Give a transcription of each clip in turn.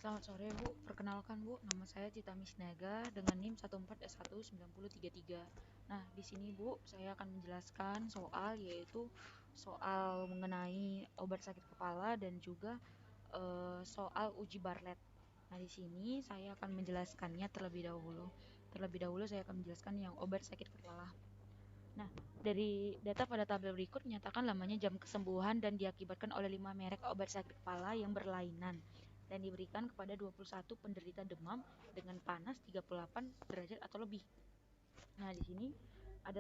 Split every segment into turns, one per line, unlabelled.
Selamat sore Bu, perkenalkan Bu, nama saya Cita Misnaga dengan NIM 14S19033. Nah, di sini Bu, saya akan menjelaskan soal mengenai obat sakit kepala dan juga soal uji Bartlett. Nah, di sini saya akan menjelaskannya terlebih dahulu. Terlebih dahulu saya akan menjelaskan yang obat sakit kepala. Nah, dari data pada tabel berikut menyatakan lamanya jam kesembuhan dan diakibatkan oleh 5 merek obat sakit kepala yang berlainan dan diberikan kepada 21 penderita demam dengan panas 38 derajat atau lebih. Nah, di sini ada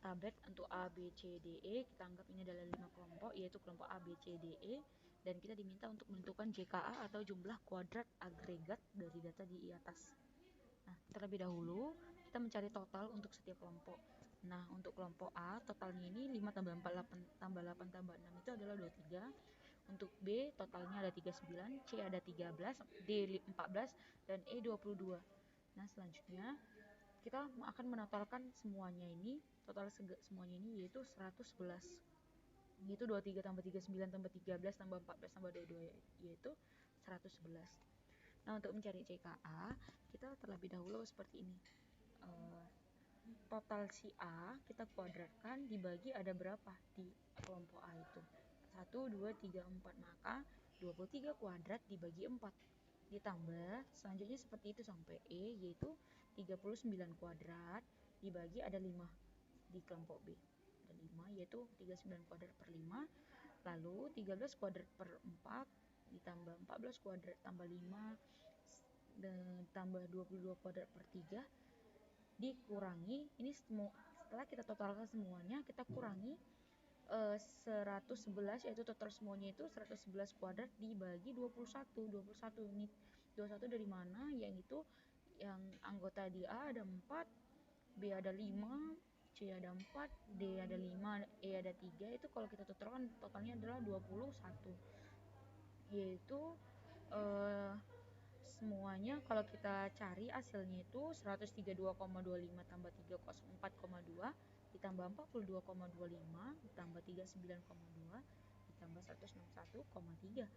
tablet untuk A, B, C, D, E. Kita anggap ini adalah 5 kelompok, yaitu kelompok A, B, C, D, E. Dan kita diminta untuk menentukan JKA atau jumlah kuadrat agregat dari data di atas. Nah, terlebih dahulu kita mencari total untuk setiap kelompok. Nah, untuk kelompok A, totalnya ini 5 tambah 4, 8 tambah 8 tambah 6 itu adalah 23. Untuk B, totalnya ada 39, C ada 13, D 14, dan E 22. Nah, selanjutnya kita akan menotalkan semuanya ini, total semuanya ini yaitu 111. Yaitu 23 tambah 39 tambah 13 tambah 14 tambah 22 yaitu 111. Nah, untuk mencari CKA, kita terlebih dahulu seperti ini. Total si A kita kuadratkan dibagi ada berapa di kelompok A itu. 1, 2, 3, 4. Maka 23 kuadrat dibagi 4. Ditambah, selanjutnya seperti itu sampai E, yaitu 39 kuadrat dibagi ada 5 di kelompok B. Ada 5, yaitu 39 kuadrat per 5. Lalu 13 kuadrat per 4 ditambah 14 kuadrat tambah 5 dan tambah 22 kuadrat per 3 dikurangi ini setelah kita totalkan semuanya kita kurangi 111, yaitu total semuanya itu 111 kuadrat dibagi 21 ini 21 dari mana, yaitu yang anggota di A ada 4, B ada 5, C ada 4, D ada 5, E ada 3. Itu kalau kita totalkan totalnya adalah 21, yaitu semuanya kalau kita cari hasilnya itu 132,25 tambah 304,2 ditambah 42,25 ditambah 39,2 ditambah 161,3.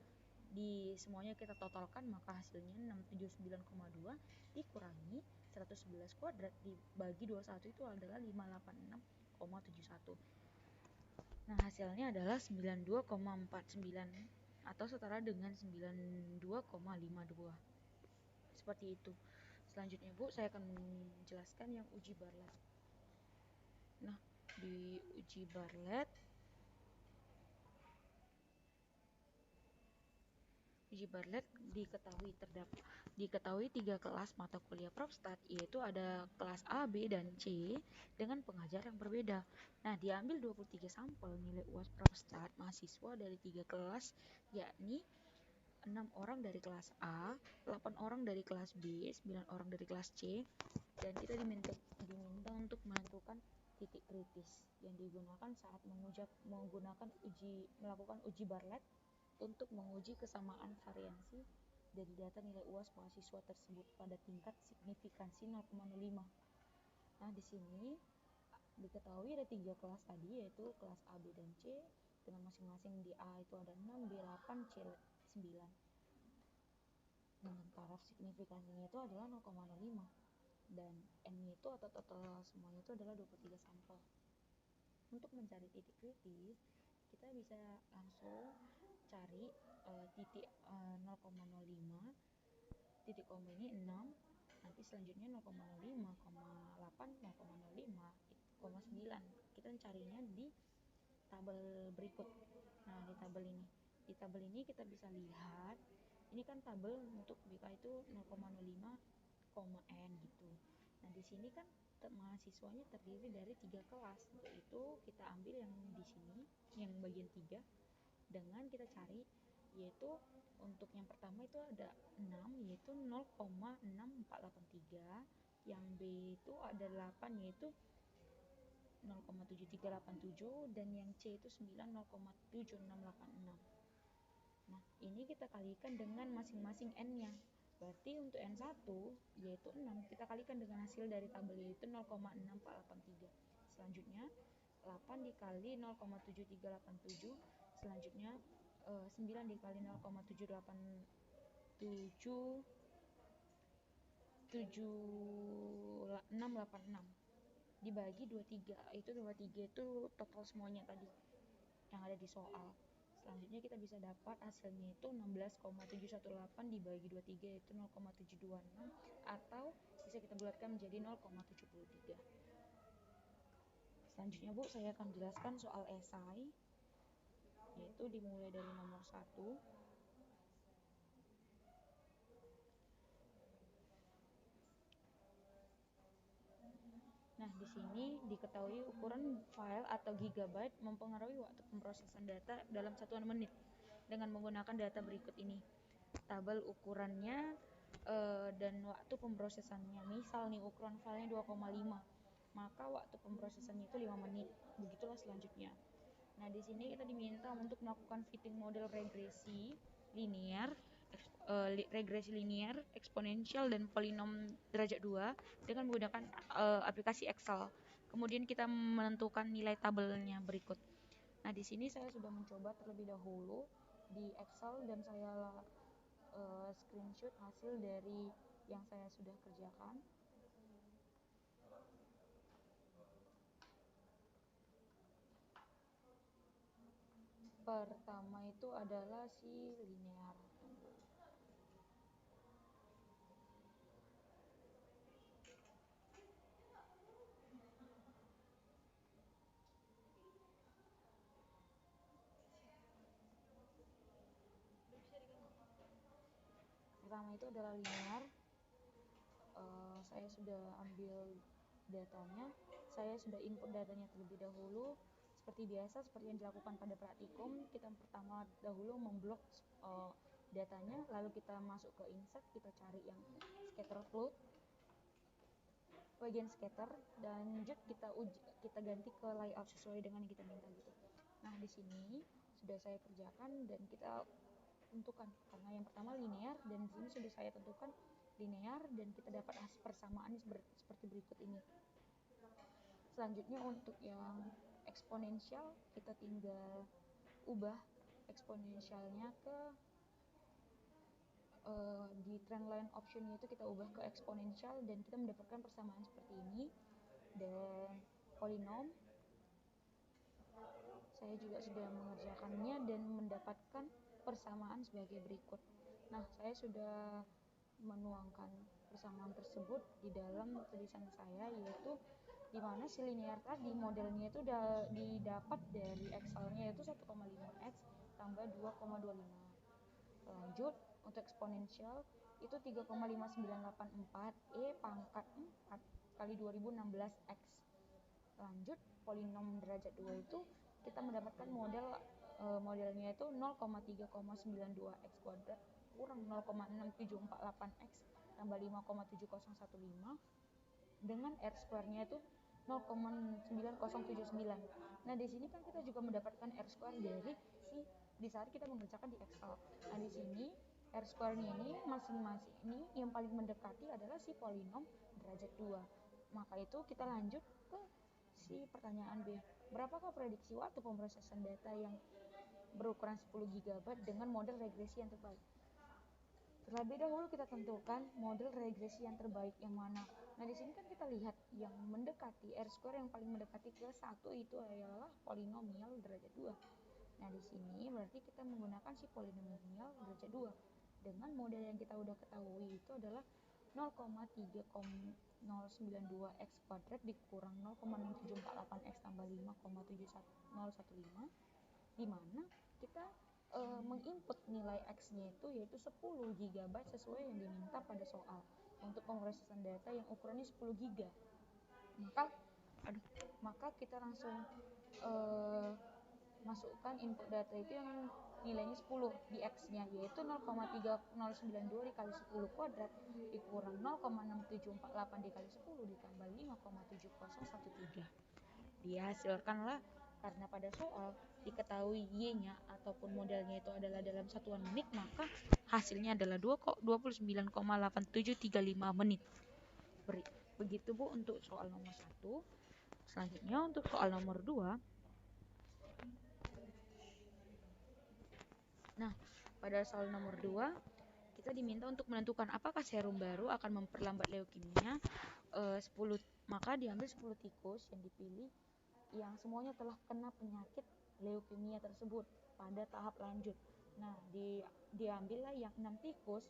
Di semuanya kita totalkan maka hasilnya 679,2 dikurangi 111 kuadrat dibagi 21 itu adalah 586,71. Nah, hasilnya adalah 92,49 atau setara dengan 92,52. Seperti itu. Selanjutnya Bu, saya akan menjelaskan yang uji Bartlett. Nah, di uji Bartlett diketahui 3 kelas mata kuliah Propstat, yaitu ada kelas A, B, dan C dengan pengajar yang berbeda. Nah, diambil 23 sampel nilai UAS Propstat mahasiswa dari 3 kelas, yakni 6 orang dari kelas A, 8 orang dari kelas B, 9 orang dari kelas C, dan kita diminta untuk menentukan titik kritis yang digunakan saat melakukan uji Bartlett untuk menguji kesamaan variansi dari data nilai UAS mahasiswa tersebut pada tingkat signifikansi 0,05. Nah, di sini diketahui ada 3 kelas tadi, yaitu kelas A, B, dan C dengan masing-masing di A itu ada 6, B 8, C 9. Dengan taraf signifikansinya itu adalah 0,05 dan N-nya itu atau total semuanya itu adalah 23 sampel. Untuk mencari titik kritis, kita bisa langsung cari titik 0,05, titik koma ini 6, nanti selanjutnya 0,05, 8, 0,05, 9. Kita carinya di tabel berikut. Nah, di tabel ini kita bisa lihat ini kan tabel untuk BK itu 0,05, N gitu. Nah, di sini kan mahasiswanya terdiri dari 3 kelas. Untuk itu kita ambil yang di sini, yang bagian 3 dengan kita cari, yaitu untuk yang pertama itu ada 6, yaitu 0,6483, yang B itu ada 8, yaitu 0,7387, dan yang C itu 9, 0,7686. Nah, ini kita kalikan dengan masing-masing N-nya. Berarti untuk N1 yaitu 6, kita kalikan dengan hasil dari tabel yaitu 0,6483. Selanjutnya 8 dikali 0,7387, selanjutnya 9 dikali 0,78 686 dibagi 23, itu 23 itu total semuanya tadi yang ada di soal. Selanjutnya kita bisa dapat hasilnya itu 16,718 dibagi 23 itu 0,726, atau bisa kita bulatkan menjadi 0,73. Selanjutnya Bu, saya akan jelaskan soal esai, yaitu dimulai dari nomor 1. Nah, di sini diketahui ukuran file atau gigabyte mempengaruhi waktu pemrosesan data dalam satuan menit dengan menggunakan data berikut ini. Tabel ukurannya dan waktu pemrosesannya. Misal nih ukuran filenya 2,5, maka waktu pemrosesannya itu 5 menit. Begitulah selanjutnya. Nah, di sini kita diminta untuk melakukan fitting model regresi linear, eksponensial dan polinom derajat 2 dengan menggunakan aplikasi Excel. Kemudian kita menentukan nilai tabelnya berikut. Nah, di sini saya sudah mencoba terlebih dahulu di Excel dan saya screenshot hasil dari yang saya sudah kerjakan. Pertama itu adalah si linear. Pertama itu adalah linear. Saya sudah ambil datanya, saya sudah input datanya terlebih dahulu. Seperti biasa, seperti yang dilakukan pada praktikum, kita pertama dahulu memblok datanya, lalu kita masuk ke insert, kita cari yang scatter plot, bagian scatter, dan lanjut kita ganti ke layout sesuai dengan yang kita minta gitu. Nah, di sini sudah saya kerjakan dan kita tentukan, karena yang pertama linear dan di sini sudah saya tentukan linear dan kita dapat persamaan seperti berikut ini. Selanjutnya untuk yang eksponensial, kita tinggal ubah eksponensialnya ke di trendline optionnya itu kita ubah ke eksponensial dan kita mendapatkan persamaan seperti ini. Dan polinom saya juga sudah mengerjakannya dan mendapatkan persamaan sebagai berikut. Nah, saya sudah menuangkan persamaan tersebut di dalam tulisan saya, yaitu di mana si linear tadi modelnya itu didapat dari Excel-nya yaitu 1,5x tambah 2,25. Lanjut untuk eksponensial itu 3,5984 pangkat 4 kali 2016x. Lanjut polinom derajat 2 itu kita mendapatkan modelnya itu 0,3,92x kuadrat kurang 0,6748x tambah 5,7015 dengan R square-nya itu 0,9079. Nah, di sini kan kita juga mendapatkan R square dari di saat kita mengerjakan di Excel. Nah, di sini R square-nya ini masing-masing ini yang paling mendekati adalah si polinom derajat 2. Maka itu kita lanjut ke si pertanyaan B. Berapakah prediksi waktu pemrosesan data yang berukuran 10 GB dengan model regresi yang terbaik? Terlebih dahulu kita tentukan model regresi yang terbaik yang mana. Nah, di sini kan kita lihat yang mendekati R square, yang paling mendekati ke 1 itu adalah polinomial derajat 2. Nah, di sini berarti kita menggunakan si polinomial derajat 2 dengan model yang kita udah ketahui itu adalah 0,3092x kuadrat dikurang 0,6748x tambah 5,7015, di mana kita menginput nilai X-nya itu yaitu 10 GB sesuai yang diminta pada soal untuk pemrosesan data yang ukurannya 10 GB. Maka kita langsung masukkan input data itu yang nilainya 10 di X-nya yaitu 0,3092 dikali 10 kuadrat dikurang 0,6748 dikali 10 ditambah 5,7013. Dihasilkanlah, karena pada soal diketahui Y-nya ataupun modelnya itu adalah dalam satuan menit, maka hasilnya adalah 29,8735 menit. Begitu Bu untuk soal nomor 1. Selanjutnya untuk soal nomor 2. Nah, pada soal nomor 2 kita diminta untuk menentukan apakah serum baru akan memperlambat leukemia. 10 maka diambil 10 tikus yang dipilih yang semuanya telah kena penyakit leukemia tersebut pada tahap lanjut. Nah, diambillah yang 6 tikus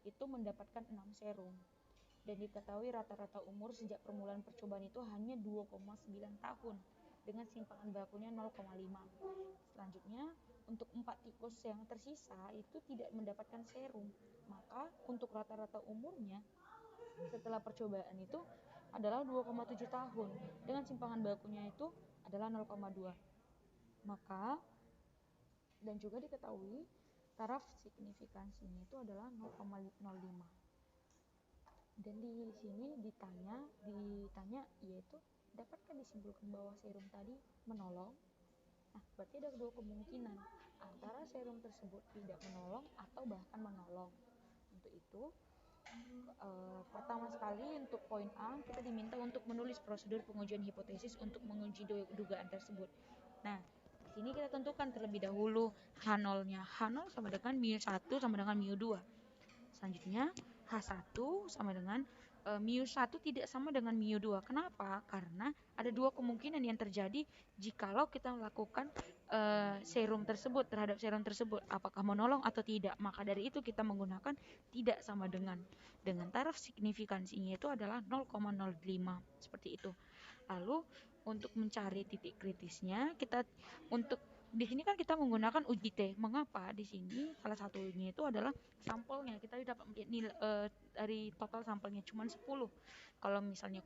itu mendapatkan 6 serum. Dan diketahui rata-rata umur sejak permulaan percobaan itu hanya 2,9 tahun dengan simpangan bakunya 0,5. Selanjutnya, untuk 4 tikus yang tersisa itu tidak mendapatkan serum. Maka untuk rata-rata umurnya setelah percobaan itu adalah 2,7 tahun dengan simpangan bakunya itu adalah 0,2. Maka dan juga diketahui taraf signifikansinya itu adalah 0,05. Dan di sini ditanya yaitu dapatkah disimpulkan bahwa serum tadi menolong? Nah, berarti ada dua kemungkinan antara serum tersebut tidak menolong atau bahkan menolong. Untuk itu pertama sekali untuk poin A, kita diminta untuk menulis prosedur pengujian hipotesis untuk menguji dugaan tersebut. Nah, di sini kita tentukan terlebih dahulu H0-nya. H0 sama dengan mu1 sama dengan mu2. Selanjutnya H1 sama dengan mu1 tidak sama dengan mu2. Kenapa? Karena ada dua kemungkinan yang terjadi jikalau kita melakukan serum tersebut terhadap serum tersebut, apakah menolong atau tidak. Maka dari itu kita menggunakan tidak sama dengan taraf signifikansinya itu adalah 0,05 seperti itu. Lalu untuk mencari titik kritisnya, kita untuk di sini kan kita menggunakan uji T. Mengapa? Di sini salah satunya itu adalah sampelnya. Kita dapat nilai dari total sampelnya cuma 10. Kalau misalnya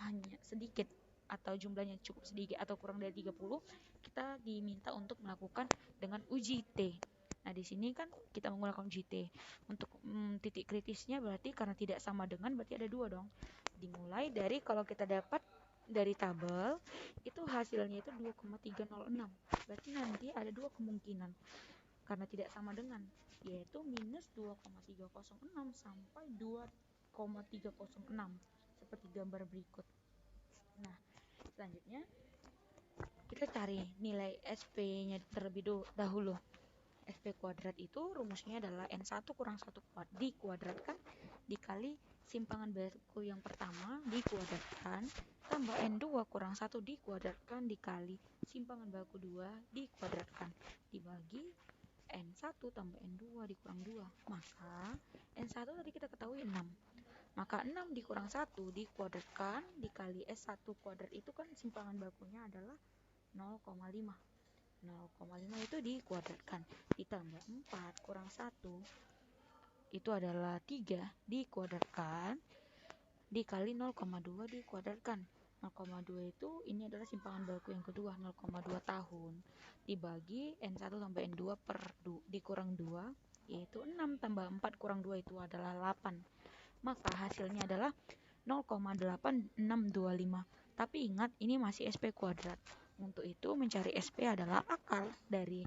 hanya sedikit atau jumlahnya cukup sedikit atau kurang dari 30, kita diminta untuk melakukan dengan uji T. Nah, di sini kan kita menggunakan uji T. Untuk titik kritisnya berarti karena tidak sama dengan berarti ada dua dong. Dimulai dari kalau kita dapat dari tabel itu hasilnya itu 2,306. Berarti nanti ada dua kemungkinan karena tidak sama dengan, yaitu minus 2,306 sampai 2,306 seperti gambar berikut. Nah, selanjutnya kita cari nilai SP-nya terlebih dahulu. SP kuadrat itu rumusnya adalah N1 kurang 1 dikuadratkan dikali simpangan baku yang pertama dikuadratkan tambah N2 kurang 1 dikuadratkan dikali simpangan baku 2 dikuadratkan dibagi N1 tambah N2 dikurang 2. Maka N1 tadi kita ketahui 6. Maka 6 dikurang 1 dikuadratkan dikali S1 kuadrat itu kan simpangan bakunya adalah 0,5. 0,5 itu dikuadratkan ditambah 4 kurang 1 itu adalah 3 dikuadratkan dikali 0,2 dikuadratkan. 0,2 itu ini adalah simpangan baku yang kedua 0,2 tahun dibagi N1 tambah N2 per dikurang 2 yaitu 6 tambah 4 kurang 2 itu adalah 8. Maka hasilnya adalah 0,8625. Tapi ingat ini masih SP kuadrat. Untuk itu mencari SP adalah akar dari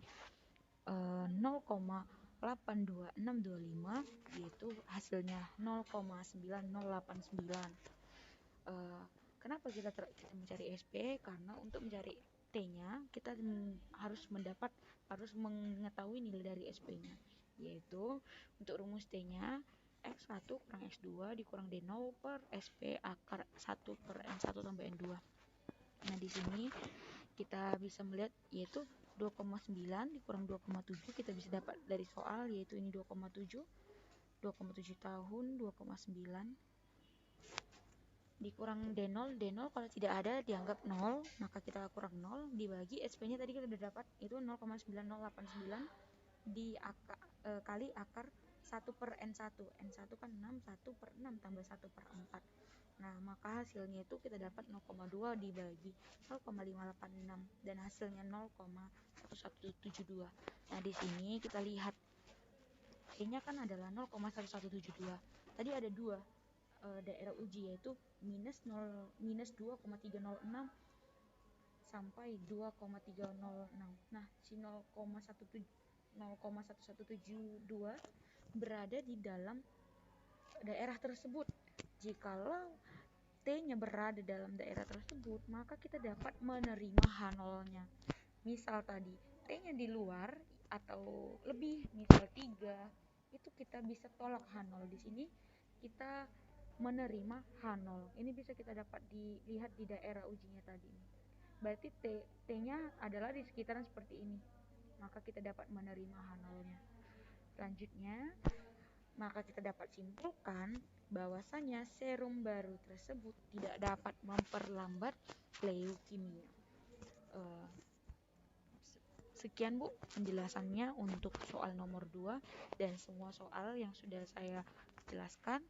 0,82625 yaitu hasilnya 0,9089. Kenapa kita mencari SP? Karena untuk mencari T-nya kita harus mengetahui nilai dari SP-nya, yaitu untuk rumus T-nya X1 kurang X2 dikurang D0 per SP akar 1 per N1 tambah N2. Nah, di sini kita bisa melihat yaitu 2,9 dikurang 2,7 kita bisa dapat dari soal yaitu ini 2,7 tahun 2,9 dikurang D0 kalau tidak ada dianggap 0 maka kita kurang 0 dibagi SP-nya tadi kita sudah dapat itu 0,9089 kali akar 1 per N1 kan 6 1 per 6 tambah 1 per 4. Nah, maka hasilnya itu kita dapat 0,2 dibagi 0,586 dan hasilnya 0,1172. Nah, di sini kita lihat T-nya kan adalah 0,1172. Tadi ada dua daerah uji yaitu minus 2,306 sampai 2,306. Nah, si 0,1172 berada di dalam daerah tersebut. Jikalau T-nya berada dalam daerah tersebut, maka kita dapat menerima H0-nya. Misal tadi T-nya di luar atau lebih, misal 3, itu kita bisa tolak H0. Di sini kita menerima H0. Ini bisa kita dapat dilihat di daerah ujinya tadi. Berarti T-nya adalah di sekitaran seperti ini. Maka kita dapat menerima H0-nya. Selanjutnya, maka kita dapat simpulkan bahwasanya serum baru tersebut tidak dapat memperlambat leukemia. Sekian Bu penjelasannya untuk soal nomor 2 dan semua soal yang sudah saya jelaskan.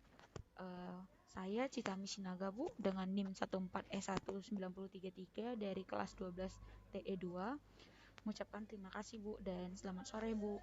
Saya Citami Sinaga Bu dengan NIM 14E19333 dari kelas 12 TE2 mengucapkan terima kasih Bu dan selamat sore Bu.